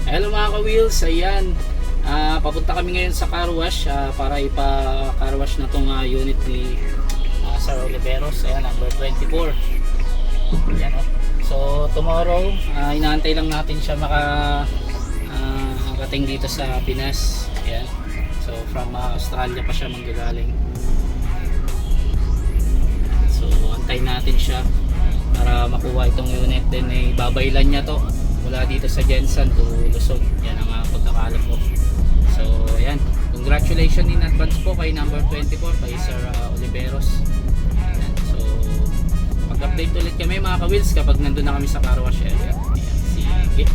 Hello mga ka-wheels, ayan. Papunta kami ngayon sa car wash para ipa-car wash na tong unit ni Sir Oliveros. Ayan, number 24. Ayan, oh. So tomorrow, inaantay lang natin siya makarating dito sa Pinas. Ayan. So from Australia pa siya manggagaling. So antayin natin siya para makuha itong unit. Then babaylan niya to mula dito sa Jensen to Luzon. Yan ang pagkakalam ko. So ayan, congratulations in advance po kay number 24, kay Sir Oliveros. Ayan. So mag-update ulit kami mga ka-wheels kapag nandun na kami sa car wash area. Ayan, sige.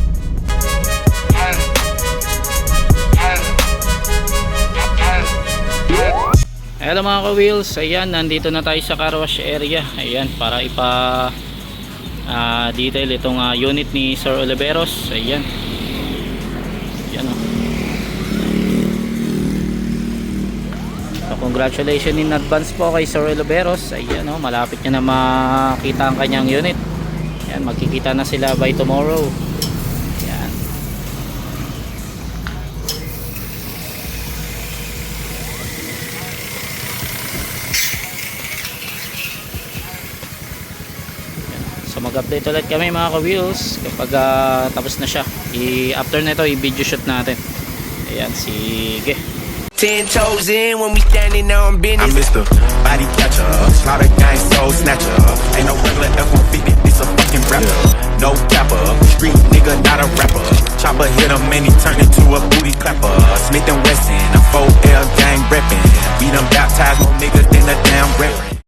Hello mga ka-wheels, ayan, nandito na tayo sa car wash area. Ayan, para detail itong unit ni Sir Oliveros. Ayan. Ayan, oh. So congratulations in advance po kay Sir Oliveros. Ayan, oh, malapit niya na makita ang kanyang unit. Ayan, magkikita na sila by tomorrow. Ayan. So mag-update ulit kami mga ka-wheels kapag tapos na siya. After nito i-video shoot natin. Ayan, sige. 10 toes in when we standing on business. I'm Mr. Body Catcher, Slaughter Gang Soul Snatcher. Ain't no regular F-150, this a fucking rapper. No capper, street nigga, not a rapper. Chopper hit him and he turned into a booty clapper. Smith and Wesson, a 4L gang reppin'. We done baptized more niggas than a damn reverend.